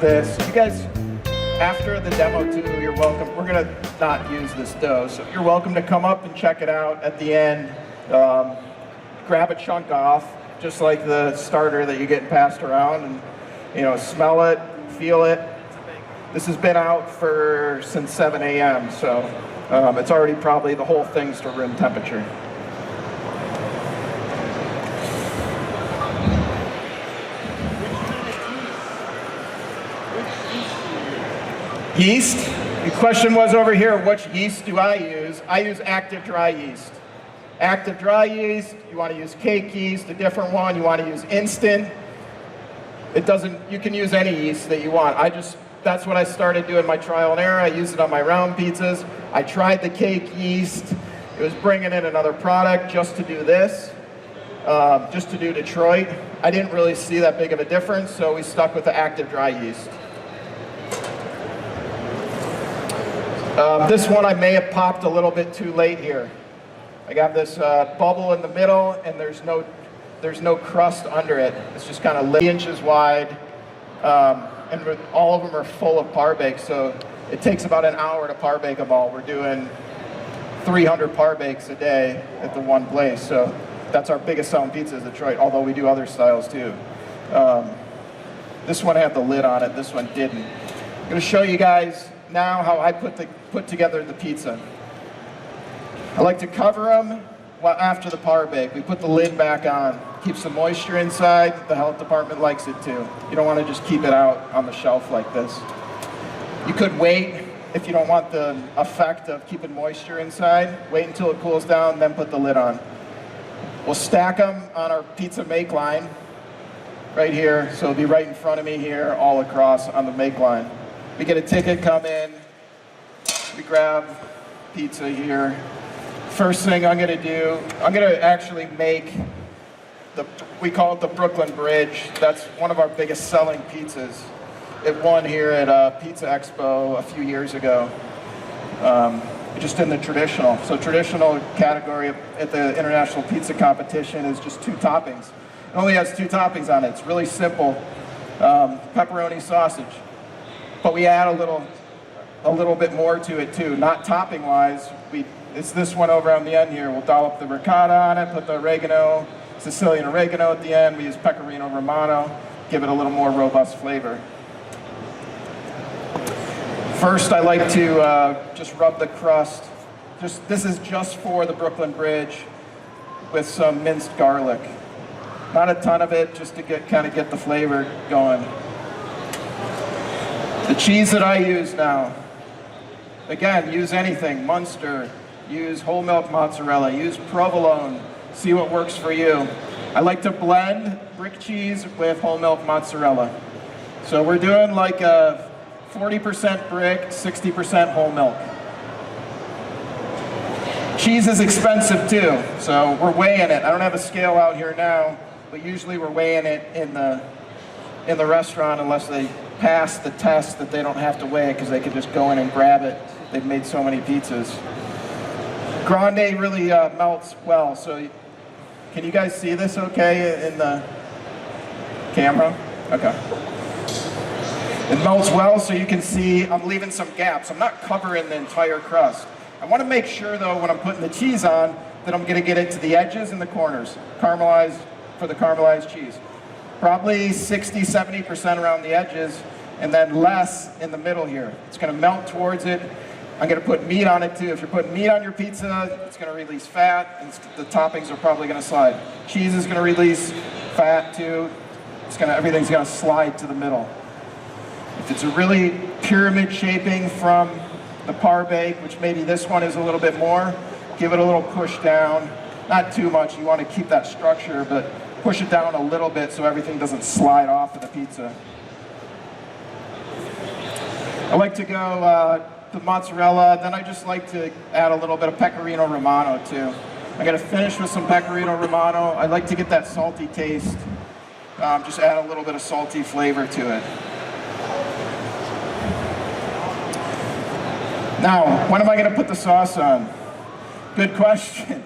this. You guys, after the demo too, you're welcome. We're gonna not use this dough, so you're welcome to come up and check it out at the end. Grab a chunk off, just like the starter that you're getting passed around, and smell it, feel it. This has been out since 7 a.m., so it's already probably the whole thing's to room temperature. Yeast? The question was over here, which yeast do I use? I use active dry yeast. Active dry yeast, you want to use cake yeast, a different one, you want to use instant. You can use any yeast that you want. That's what I started doing my trial and error. I used it on my round pizzas. I tried the cake yeast. It was bringing in another product just to do this, just to do Detroit. I didn't really see that big of a difference, so we stuck with the active dry yeast. This one I may have popped a little bit too late here. I got this bubble in the middle, and there's no crust under it. It's just kind of 3 inches wide, and all of them are full of par bakes. So it takes about an hour to par bake them all. We're doing 300 par bakes a day at the one place. So that's our biggest selling pizza is Detroit. Although we do other styles too. This one had the lid on it. This one didn't. I'm going to show you guys now how I put together the pizza. I like to cover them after the par bake. We put the lid back on, keeps the moisture inside. The health department likes it too. You don't want to just keep it out on the shelf like this. You could wait if you don't want the effect of keeping moisture inside. Wait until it cools down, then put the lid on. We'll stack them on our pizza make line right here. So it'll be right in front of me here, all across on the make line. We get a ticket, come in, we grab pizza here. First thing I'm gonna do, I'm gonna actually make we call it the Brooklyn Bridge. That's one of our biggest selling pizzas. It won here at Pizza Expo a few years ago, just in the traditional. So traditional category at the International Pizza Competition is just 2 toppings. It only has 2 toppings on it. It's really simple, pepperoni sausage. But we add a little bit more to it too. Not topping wise, it's this one over on the end here. We'll dollop the ricotta on it, put the oregano, Sicilian oregano at the end. We use pecorino romano, give it a little more robust flavor. First, I like to just rub the crust. This is just for the Brooklyn Bridge with some minced garlic. Not a ton of it, just to kind of get the flavor going. The cheese that I use now, again, use anything, Munster, use whole milk mozzarella, use provolone, see what works for you. I like to blend brick cheese with whole milk mozzarella. So we're doing like a 40% brick, 60% whole milk. Cheese is expensive too, so we're weighing it. I don't have a scale out here now, but usually we're weighing it in the restaurant unless they pass the test that they don't have to weigh it because they can just go in and grab it. They've made so many pizzas. Grande really melts well, so can you guys see this okay in the camera? Okay. It melts well, so you can see I'm leaving some gaps. I'm not covering the entire crust. I want to make sure though when I'm putting the cheese on that I'm going to get it to the edges and the corners. Caramelized for the caramelized cheese. Probably 60–70% around the edges, and then less in the middle here. It's going to melt towards it. I'm going to put meat on it too. If you're putting meat on your pizza, it's going to release fat, and the toppings are probably going to slide. Cheese is going to release fat too. Everything's going to slide to the middle. If it's a really pyramid shaping from the par bake, which maybe this one is a little bit more, give it a little push down. Not too much. You want to keep that structure, but push it down a little bit so everything doesn't slide off of the pizza. I like to go the mozzarella, then I just like to add a little bit of pecorino romano too. I'm going to finish with some pecorino romano. I like to get that salty taste. Just add a little bit of salty flavor to it. Now, when am I going to put the sauce on? Good question.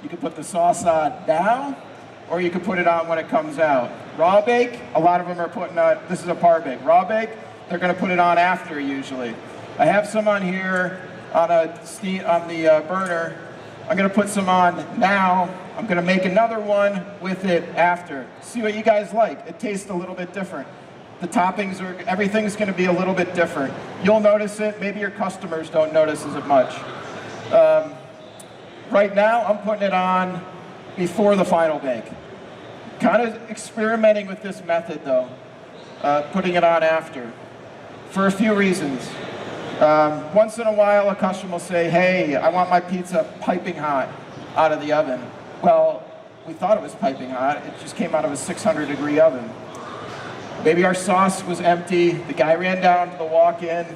You can put the sauce on now, or you can put it on when it comes out. Raw bake, a lot of them are putting on, this is a par bake. Raw bake, they're going to put it on after usually. I have some on here on the burner. I'm going to put some on now. I'm going to make another one with it after. See what you guys like. It tastes a little bit different. The toppings are, everything's going to be a little bit different. You'll notice it. Maybe your customers don't notice as much. Right now, I'm putting it on before the final bake. Kind of experimenting with this method though, putting it on after, for a few reasons. Once in a while, a customer will say, hey, I want my pizza piping hot out of the oven. Well, we thought it was piping hot. It just came out of a 600-degree oven. Maybe our sauce was empty. The guy ran down to the walk-in,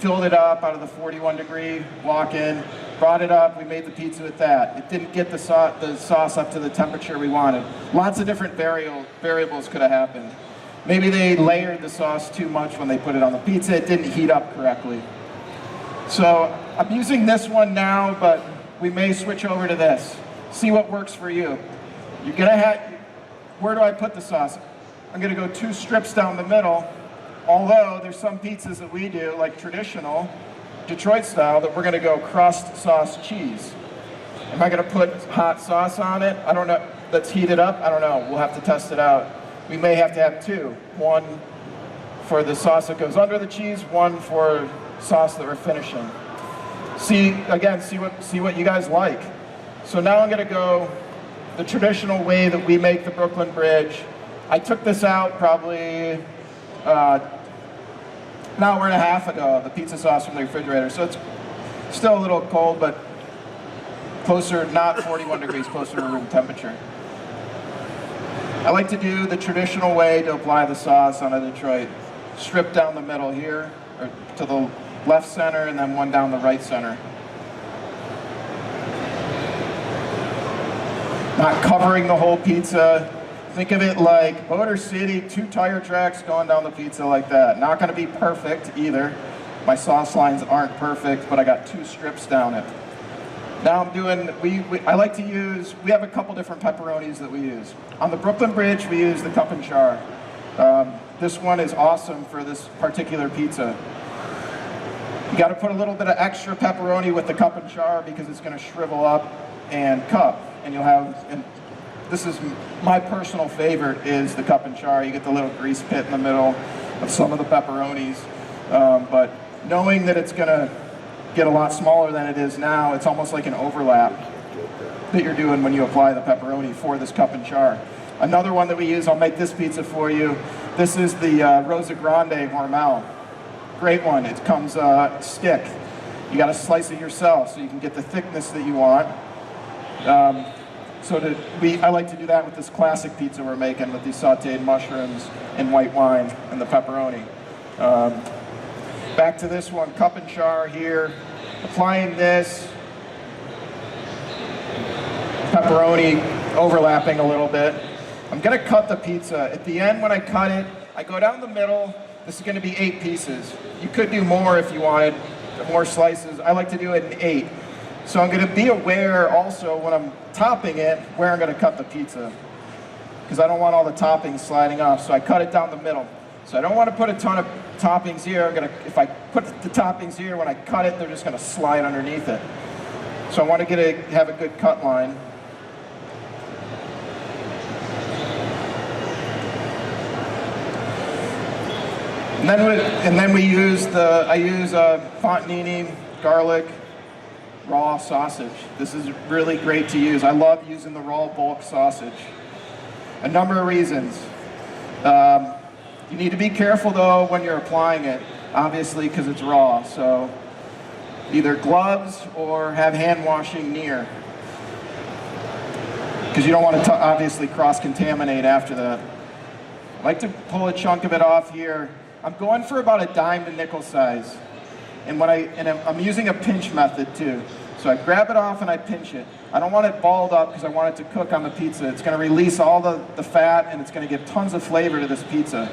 filled it up out of the 41-degree walk-in, brought it up, we made the pizza with that. It didn't get the sauce up to the temperature we wanted. Lots of different variables could have happened. Maybe they layered the sauce too much when they put it on the pizza. It didn't heat up correctly. So I'm using this one now, but we may switch over to this. See what works for you. You're gonna have, where do I put the sauce? I'm gonna go 2 strips down the middle, although there's some pizzas that we do, like traditional, Detroit style, that we're gonna go crust, sauce, cheese. Am I gonna put hot sauce on it? I don't know, that's heated up? I don't know, we'll have to test it out. We may have to have 2. One for the sauce that goes under the cheese, one for sauce that we're finishing. See what you guys like. So now I'm gonna go the traditional way that we make the Brooklyn Bridge. I took this out probably an hour and a half ago, the pizza sauce from the refrigerator. So it's still a little cold, but closer, not 41 degrees, closer to room temperature. I like to do the traditional way to apply the sauce on a Detroit. Strip down the middle here, or to the left center, and then one down the right center. Not covering the whole pizza. Think of it like Motor City, 2 tire tracks going down the pizza like that. Not gonna be perfect either. My sauce lines aren't perfect, but I got 2 strips down it. Now I'm doing, I like to use, we have a couple different pepperonis that we use. On the Brooklyn Bridge, we use the cup and char. This one is awesome for this particular pizza. You gotta put a little bit of extra pepperoni with the cup and char because it's gonna shrivel up and cup. And you'll have, and this is my personal favorite, is the cup and char. You get the little grease pit in the middle of some of the pepperonis. But knowing that it's gonna get a lot smaller than it is now, it's almost like an overlap that you're doing when you apply the pepperoni for this cup and char. Another one that we use, I'll make this pizza for you. This is the Rosa Grande Hormel. Great one, it comes stick. You gotta slice it yourself so you can get the thickness that you want. I like to do that with this classic pizza we're making with these sauteed mushrooms and white wine and the pepperoni. Back to this one, cup and char here. Applying this, pepperoni overlapping a little bit. I'm gonna cut the pizza. At the end when I cut it, I go down the middle. This is gonna be 8 pieces. You could do more if you wanted more slices. I like to do it in 8. So I'm gonna be aware also when I'm topping it, where I'm gonna cut the pizza. Because I don't want all the toppings sliding off, so I cut it down the middle. So I don't want to put a ton of toppings here. If I put the toppings here, when I cut it, they're just gonna slide underneath it. So I want to have a good cut line. And then we use I use fontanini, garlic, raw sausage. This is really great to use. I love using the raw bulk sausage. A number of reasons. You need to be careful though when you're applying it, obviously because it's raw. So either gloves or have hand washing near. Because you don't want to obviously cross-contaminate after that. I like to pull a chunk of it off here. I'm going for about a dime to nickel size. And I'm using a pinch method too. So I grab it off and I pinch it. I don't want it balled up because I want it to cook on the pizza. It's going to release all the fat and it's going to give tons of flavor to this pizza.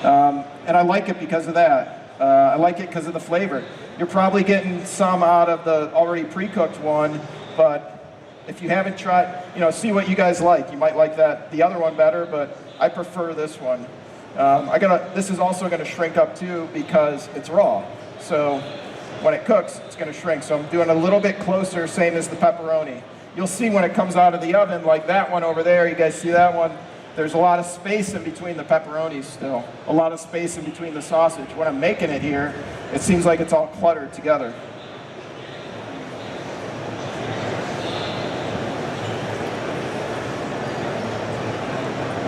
And I like it because of that. I like it because of the flavor. You're probably getting some out of the already pre-cooked one, but if you haven't tried, see what you guys like. You might like the other one better, but I prefer this one. This is also gonna shrink up too because it's raw. So when it cooks, it's gonna shrink. So I'm doing a little bit closer, same as the pepperoni. You'll see when it comes out of the oven, like that one over there, you guys see that one? There's a lot of space in between the pepperonis still. A lot of space in between the sausage. When I'm making it here, it seems like it's all cluttered together.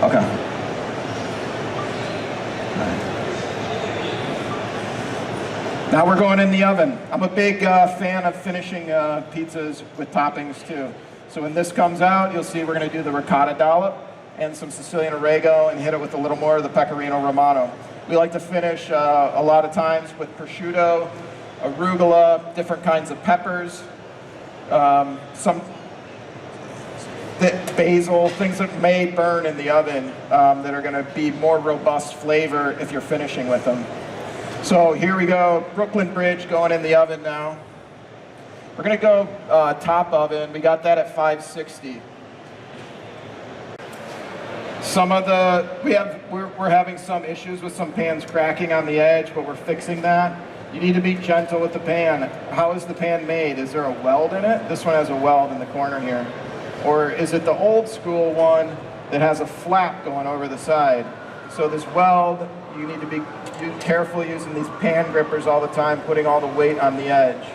Okay. Now we're going in the oven. I'm a big fan of finishing pizzas with toppings too. So when this comes out, you'll see we're going to do the ricotta dollop and some Sicilian oregano and hit it with a little more of the pecorino romano. We like to finish a lot of times with prosciutto, arugula, different kinds of peppers, some basil, things that may burn in the oven that are going to be more robust flavor if you're finishing with them. So here we go, Brooklyn Bridge going in the oven now. We're gonna go top oven. We got that at 560. We're having some issues with some pans cracking on the edge, but we're fixing that. You need to be gentle with the pan. How is the pan made? Is there a weld in it? This one has a weld in the corner here. Or is it the old school one that has a flap going over the side? So this weld, you need to be careful using these pan grippers all the time, putting all the weight on the edge.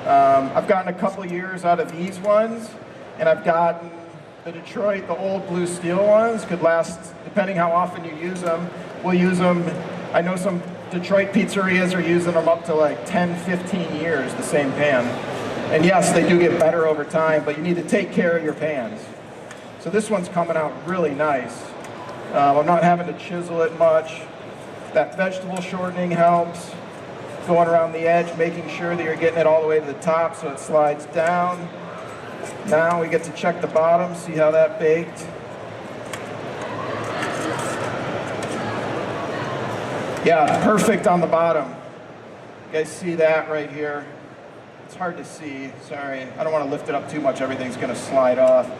I've gotten a couple years out of these ones, and I've gotten the Detroit, the old blue steel ones, could last, depending how often you use them. We'll use them, I know some Detroit pizzerias are using them up to like 10, 15 years, the same pan. And yes, they do get better over time, but you need to take care of your pans. So this one's coming out really nice. I'm not having to chisel it much. That vegetable shortening helps. Going around the edge, making sure that you're getting it all the way to the top so it slides down. Now we get to check the bottom, see how that baked. Yeah, perfect on the bottom. You guys see that right here? It's hard to see, sorry. I don't want to lift it up too much, everything's gonna slide off.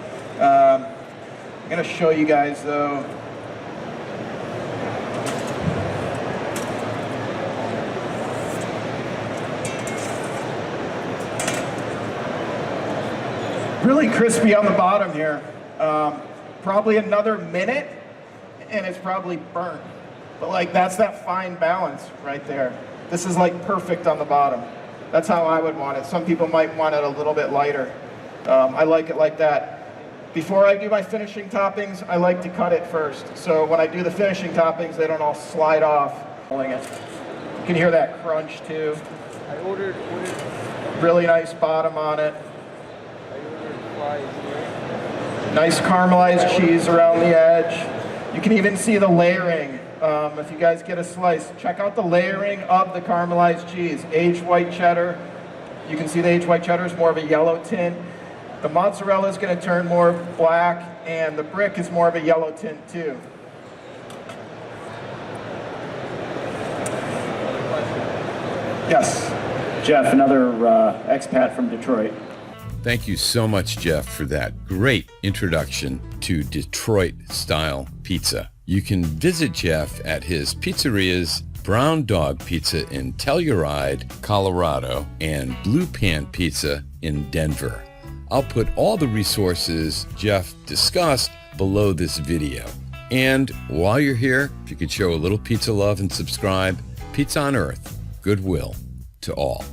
I'm gonna show you guys though. Really crispy on the bottom here. Probably another minute and it's probably burnt. But like that's that fine balance right there. This is like perfect on the bottom. That's how I would want it. Some people might want it a little bit lighter. I like it like that. Before I do my finishing toppings, I like to cut it first. So when I do the finishing toppings, they don't all slide off. You can hear that crunch too. I ordered really nice bottom on it. I ordered fries here. Nice caramelized cheese around the edge. You can even see the layering. If you guys get a slice, check out the layering of the caramelized cheese. Aged white cheddar. You can see the aged white cheddar is more of a yellow tint. The mozzarella is going to turn more black, and the brick is more of a yellow tint too. Yes. Jeff, another expat from Detroit. Thank you so much, Jeff, for that great introduction to Detroit-style pizza. You can visit Jeff at his pizzerias, Brown Dog Pizza in Telluride, Colorado, and Blue Pan Pizza in Denver. I'll put all the resources Jeff discussed below this video. And while you're here, if you could show a little pizza love and subscribe, Pizza on Earth, goodwill to all.